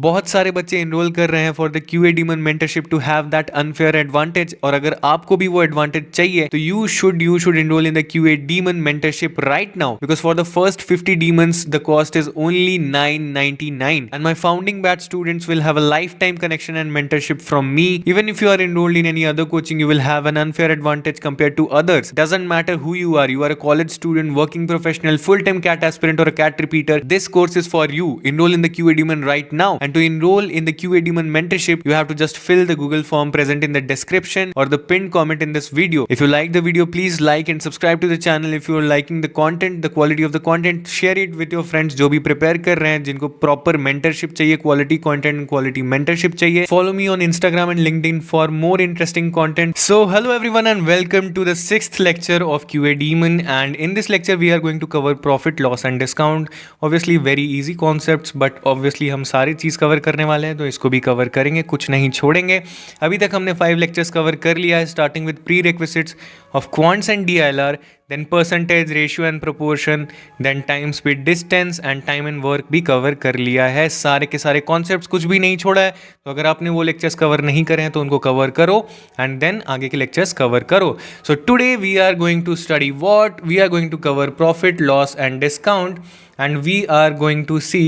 बहुत सारे बच्चे इनरोल कर रहे हैं for the QA demon mentorship to have that unfair advantage, और अगर आपको भी वो एडवांटेज चाहिए तो you should enrol in the QA demon mentorship right now, because for the first 50 demons the cost is only 999, and my founding batch students will have a lifetime connection and mentorship from me. Even if you are enrolled in any other coaching, you will have an unfair advantage compared to others. Doesn't matter who you are a college student, working professional, full-time cat aspirant, or a cat repeater, this course is for you. Enroll in the QA Demon right now. And to enroll in the QA Demon mentorship, you have to just fill the Google form present in the description or the pinned comment in this video. If you like the video, please like and subscribe to the channel. If you are liking the content, the quality of the content, share it with your friends जो भी prepare कर रहे हैं, जिनको proper mentorship चाहिए, quality content, quality mentorship चाहिए. Follow me on Instagram and LinkedIn for more interesting content. So hello everyone and welcome to the 6th lecture of QA Demon, and in this lecture we are going to cover profit, loss and discount. Obviously very easy concepts, but obviously हम सारी चीज़ cover करने वाले हैं तो इसको भी cover करेंगे, कुछ नहीं छोड़ेंगे. अभी तक हमने 5 lectures कवर कर लिया है, starting with prerequisites of quants and DILR, then percentage, ratio and proportion, then time, speed, distance and time and work भी कवर कर लिया है. सारे के सारे कॉन्सेप्ट्स कुछ भी नहीं छोड़ा है. तो अगर आपने वो लेक्चर्स कवर नहीं करे हैं तो उनको कवर करो एंड देन आगे के लेक्चर्स कवर करो. So today we are going to study what we are going to cover profit, loss and discount, and we are going to see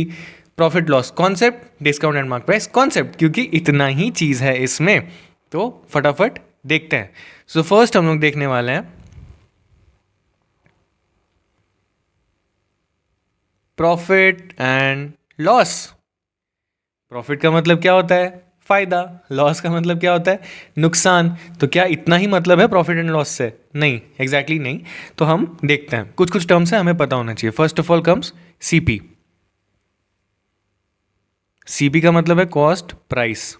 profit loss concept, discount and mark price concept, क्योंकि इतना ही चीज़ है इसमें. तो फटाफट देखते हैं. So first हम लोग देखने वाले हैं प्रॉफिट एंड लॉस. प्रॉफिट का मतलब क्या होता है? फायदा. लॉस का मतलब क्या होता है? नुकसान. तो क्या इतना ही मतलब है प्रॉफिट एंड लॉस से? नहीं, एग्जैक्टली नहीं. तो हम देखते हैं, कुछ कुछ टर्म्स है हमें पता होना चाहिए. First of all comes CP. CP का मतलब है कॉस्ट प्राइस.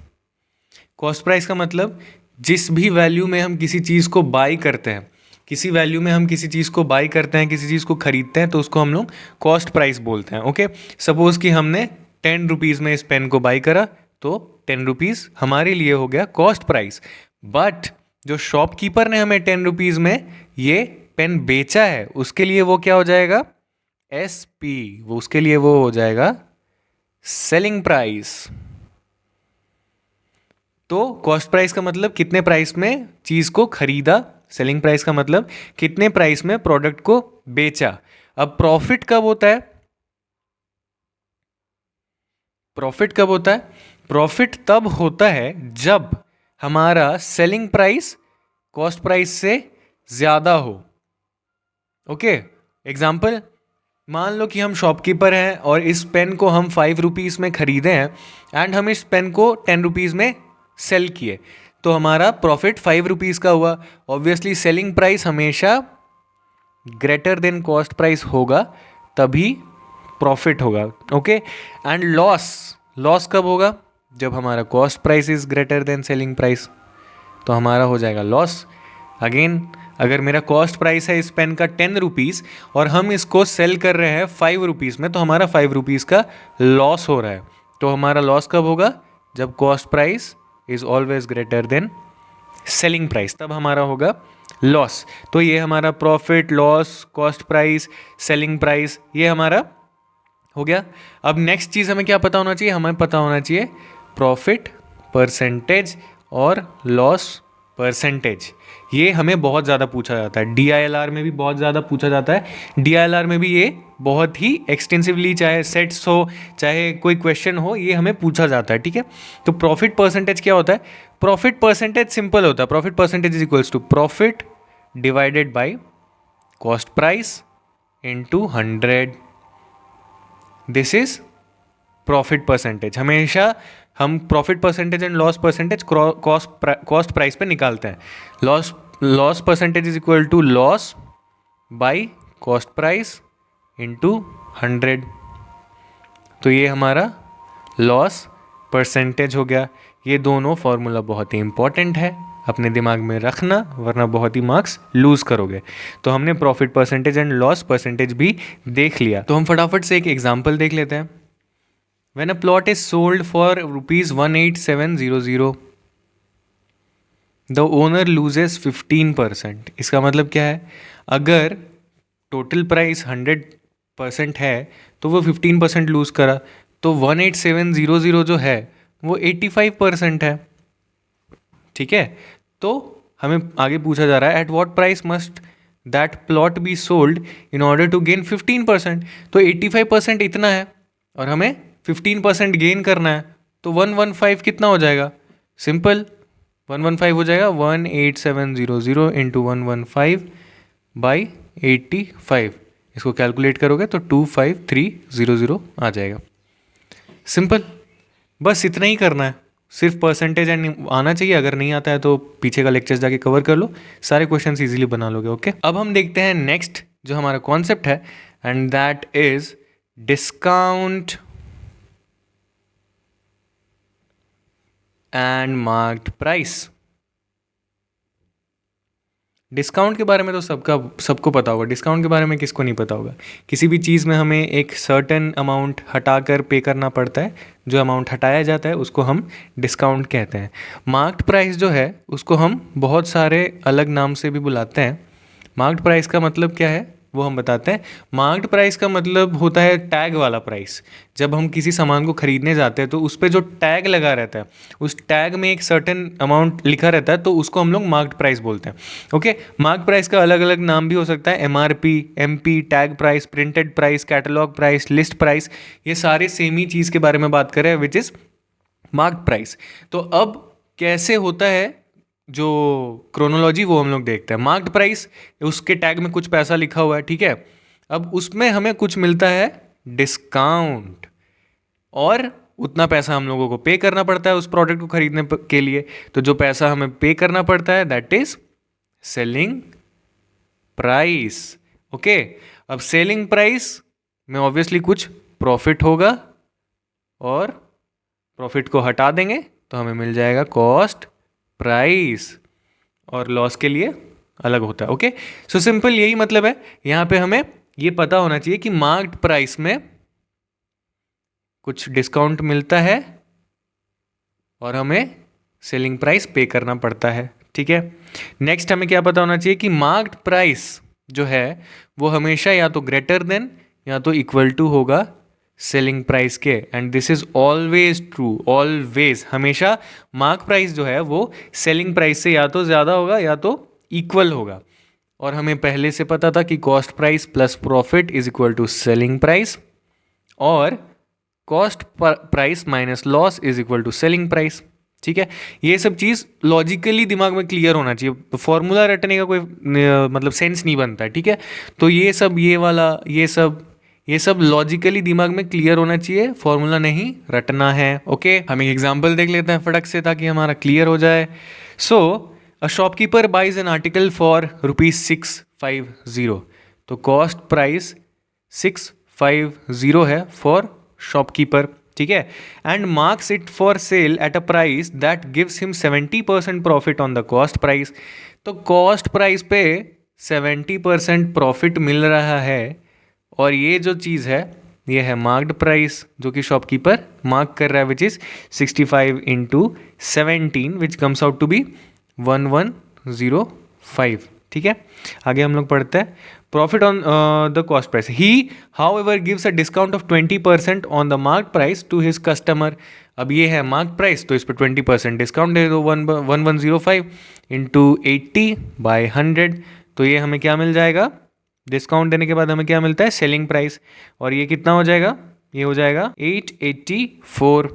कॉस्ट प्राइस का मतलब जिस भी वैल्यू में हम किसी चीज़ को बाई करते हैं, किसी वैल्यू में हम किसी चीज़ को बाई करते हैं, किसी चीज़ को खरीदते हैं, तो उसको हम लोग कॉस्ट प्राइस बोलते हैं. ओके, सपोज कि हमने 10 रुपीज़ में इस पेन को बाई करा तो 10 रुपीज़ हमारे लिए हो गया कॉस्ट प्राइस. बट जो शॉपकीपर ने हमें 10 रुपीज़ में ये पेन बेचा है उसके लिए वो क्या हो जाएगा? SP. वो उसके लिए वो हो जाएगा सेलिंग प्राइस. तो कॉस्ट प्राइस का मतलब कितने प्राइस में चीज़ को खरीदा, सेलिंग प्राइस का मतलब कितने प्राइस में प्रोडक्ट को बेचा. अब प्रॉफिट कब होता है? प्रॉफिट कब होता है? प्रॉफिट तब होता है जब हमारा सेलिंग प्राइस कॉस्ट प्राइस से ज़्यादा हो. ओके, एग्जाम्पल, मान लो कि हम शॉपकीपर हैं और इस पेन को हम 5 रुपीज़ में ख़रीदे हैं एंड हम इस पेन को 10 रुपीज़ में सेल किए, तो हमारा प्रॉफिट 5 रुपीज़ का हुआ. ऑब्वियसली सेलिंग प्राइस हमेशा ग्रेटर देन कॉस्ट प्राइस होगा, तभी प्रॉफिट होगा. ओके, एंड लॉस कब होगा? जब हमारा cost price is greater than selling price, तो हमारा हो जाएगा लॉस. अगेन, अगर मेरा कॉस्ट प्राइस है इस पेन का 10 रुपीज़ और हम इसको सेल कर रहे हैं 5 रुपीज़ में, तो हमारा 5 रुपीज़ का लॉस हो रहा है. तो हमारा लॉस कब होगा? जब cost price is always greater than selling price, तब हमारा होगा लॉस. तो ये हमारा profit, loss, cost price, selling price, ये हमारा हो गया. अब नेक्स्ट चीज़ हमें क्या पता होना चाहिए? हमें पता होना चाहिए प्रॉफिट परसेंटेज और लॉस परसेंटेज. ये हमें बहुत ज़्यादा पूछा जाता है. DILR में भी बहुत ज़्यादा पूछा जाता है. DILR में भी ये बहुत ही एक्सटेंसिवली, चाहे सेट्स हो चाहे कोई क्वेश्चन हो, ये हमें पूछा जाता है. ठीक है, तो प्रॉफिट परसेंटेज क्या होता है? प्रॉफिट परसेंटेज सिंपल होता है. Profit percentage is equals to profit divided by cost price into 100. This is profit percentage. हमेशा हम profit percentage and loss percentage cost price पे निकालते हैं. Loss percentage is equal to loss by cost price into 100. तो ये हमारा loss percentage हो गया. ये दोनों फॉर्मूला बहुत ही इंपॉर्टेंट है, अपने दिमाग में रखना, वरना बहुत ही मार्क्स लूज़ करोगे. तो हमने profit percentage and loss percentage भी देख लिया. तो हम फटाफट से एक एग्जांपल देख लेते हैं. When a plot is sold for rupees 18700, the owner loses 15%. इसका मतलब क्या है? अगर टोटल प्राइस 100% है तो वो 15% लूज़ करा. तो 18700 जो है वो 85% है, ठीक है। तो हमें आगे पूछा जा रहा है at what price must that plot be sold in order to gain 15%। तो 85% इतना है और हमें 15% गेन करना है, तो 115 कितना हो जाएगा? सिंपल, 115 हो जाएगा 18700 इंटू 115/85। इसको कैलकुलेट करोगे तो 25300 आ जाएगा। सिंपल, बस इतना ही करना है, सिर्फ परसेंटेज एंड आना चाहिए। अगर नहीं आता है तो पीछे का लेक्चर्स जाके कवर कर लो, सारे क्वेश्चंस इजीली बना लोगे। ओके, अब हम देखते हैं नेक्स्ट जो हमारा कॉन्सेप्ट है, and that is discount and marked price. Discount के बारे में तो सबको पता होगा। डिस्काउंट के बारे में किसको नहीं पता होगा? किसी भी चीज़ में हमें एक सर्टेन अमाउंट हटाकर पे करना पड़ता है, जो अमाउंट हटाया जाता है उसको हम डिस्काउंट कहते हैं। मार्क्ड प्राइस जो है उसको हम बहुत सारे अलग नाम से भी बुलाते हैं। मार्क्ड प्राइस का मतलब क्या है वो हम बताते हैं। मार्क्ड प्राइस का मतलब होता है टैग वाला प्राइस। जब हम किसी सामान को खरीदने जाते हैं तो उस पर जो टैग लगा रहता है, उस टैग में एक सर्टेन अमाउंट लिखा रहता है, तो उसको हम लोग मार्क्ड प्राइस बोलते हैं। ओके, मार्क्ड प्राइस का अलग अलग नाम भी हो सकता है, MRP, MP, tag price, printed price, catalogue price, list price. ये सारे सेम ही चीज़ के बारे में बात करें, विच इज़ मार्क्ड प्राइस। तो अब कैसे होता है जो क्रोनोलॉजी, वो हम लोग देखते हैं। मार्क्ड प्राइस, उसके टैग में कुछ पैसा लिखा हुआ है, ठीक है। अब उसमें हमें कुछ मिलता है डिस्काउंट, और उतना पैसा हम लोगों को पे करना पड़ता है उस प्रोडक्ट को खरीदने के लिए। तो जो पैसा हमें पे करना पड़ता है that is selling price. Okay, अब सेलिंग प्राइस में ऑब्वियसली कुछ प्रॉफिट होगा, और प्रॉफिट को हटा देंगे तो हमें मिल जाएगा कॉस्ट प्राइस, और लॉस के लिए अलग होता है। ओके, सो सिंपल यही मतलब है। यहाँ पे हमें ये पता होना चाहिए कि मार्क्ड प्राइस में कुछ डिस्काउंट मिलता है और हमें सेलिंग प्राइस पे करना पड़ता है, ठीक है। नेक्स्ट हमें क्या पता होना चाहिए कि मार्क्ड प्राइस जो है वो हमेशा या तो ग्रेटर देन या तो इक्वल टू होगा सेलिंग प्राइस के, and this is always true. Always, हमेशा मार्क प्राइस जो है वो सेलिंग प्राइस से या तो ज़्यादा होगा या तो इक्वल होगा। और हमें पहले से पता था कि cost price plus profit is equal to selling price, और cost price minus loss is equal to selling price, ठीक है। ये सब चीज़ लॉजिकली दिमाग में क्लियर होना चाहिए। फॉर्मूला रटने का कोई मतलब सेंस नहीं बनता है, ठीक है। तो ये सब, ये वाला, ये सब लॉजिकली दिमाग में क्लियर होना चाहिए, फॉर्मूला नहीं रटना है। ओके, हम एक एग्जांपल देख लेते हैं फटक से ताकि हमारा क्लियर हो जाए। So a shopkeeper buys an article for ₹650। तो कॉस्ट प्राइस 650 है फॉर शॉपकीपर, ठीक है, and marks it for sale at a price that gives him 70% profit on the cost price. तो कॉस्ट प्राइस पे 70% प्रॉफिट मिल रहा है, और ये जो चीज़ है ये है मार्क्ड प्राइस जो कि शॉपकीपर मार्क कर रहा है, which is 65 into 17 which comes out to be 1105, ठीक है। आगे हम लोग पढ़ते हैं profit on the cost price. He however gives a discount of 20% on the mark price to his customer. अब ये है मार्क प्राइस, तो इस पर 20% डिस्काउंट दे दो, 1105 इंटू 80/100। तो ये हमें क्या मिल जाएगा? डिस्काउंट देने के बाद हमें क्या मिलता है? Selling price. और ये कितना हो जाएगा? ये हो जाएगा 884।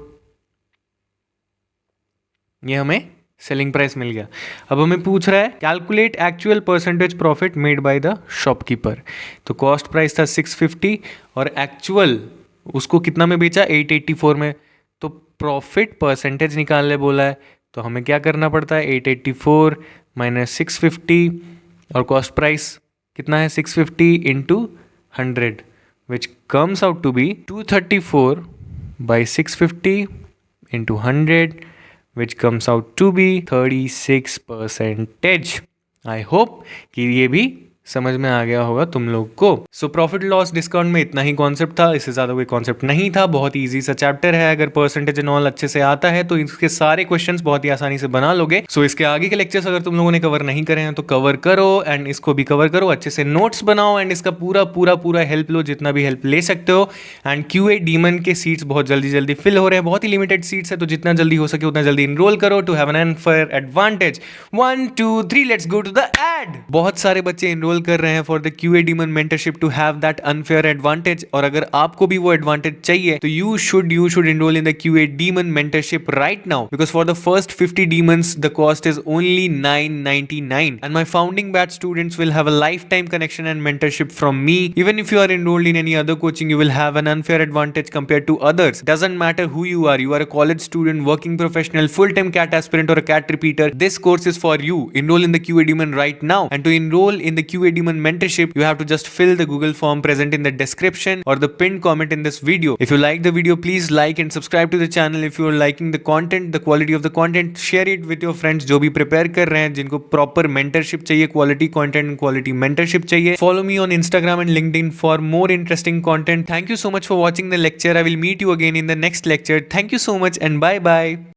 ये हमें सेलिंग प्राइस मिल गया। अब हमें पूछ रहा है calculate actual percentage profit made by the shopkeeper. तो कॉस्ट प्राइस था 650 और एक्चुअल उसको कितना में बेचा? 884 में। तो प्रॉफिट परसेंटेज निकालने बोला है, तो हमें क्या करना पड़ता है? 884 माइनस 650, और कॉस्ट प्राइस कितना है? 650 into 100 which comes out to be 234/650 into 100 which comes out to be 36%. I hope कि ये भी समझ में आ गया होगा तुम लोग को। सो प्रॉफिट लॉस डिस्काउंट में इतना ही कॉन्सेप्ट था, इससे ज़्यादा कोई कॉन्सेप्ट नहीं था। बहुत ही ईजी सा चैप्टर है, अगर परसेंटेज एंड ऑल अच्छे से आता है तो इसके सारे क्वेश्चंस बहुत ही आसानी से बना लोगे। सो इसके आगे के लेक्चर्स अगर तुम लोगों ने कवर नहीं करे हैं तो कवर करो, एंड इसको भी कवर करो, अच्छे से नोट्स बनाओ, एंड इसका पूरा पूरा पूरा हेल्प लो, जितना भी हेल्प ले सकते हो। एंड QA डीमन के सीट्स बहुत जल्दी जल्दी फिल हो रहे हैं, बहुत ही लिमिटेड सीट्स है, तो जितना जल्दी हो सके उतना जल्दी इनरोल करो to have an unfair advantage. 1 2 3 let's go to the ad. बहुत सारे बच्चे इनरोल कर रहे हैं for the QA demon mentorship to have that unfair advantage, और अगर आपको भी वो एडवांटेज चाहिए तो you should enrol in the QA demon mentorship right now, because for the first 50 demons the cost is only $9.99, and my founding batch students will have a lifetime connection and mentorship from me. Even if you are enrolled in any other coaching, you will have an unfair advantage compared to others. Doesn't matter who you are a college student, working professional, full-time CAT aspirant, or a CAT repeater, this course is for you. Enroll in the QA Demon right now, and to enroll in the QA Demon mentorship you have to just fill the Google form present in the description or the pinned comment in this video. If you like the video, please like and subscribe to the channel. If you are liking the content, the quality of the content, share it with your friends जो भी prepare कर रहे हैं, जिनको proper mentorship चाहिए, quality content and quality mentorship चाहिए। Follow me on Instagram and LinkedIn for more interesting content. Thank you so much for watching the lecture. I will meet you again in the next lecture. Thank you so much and bye bye.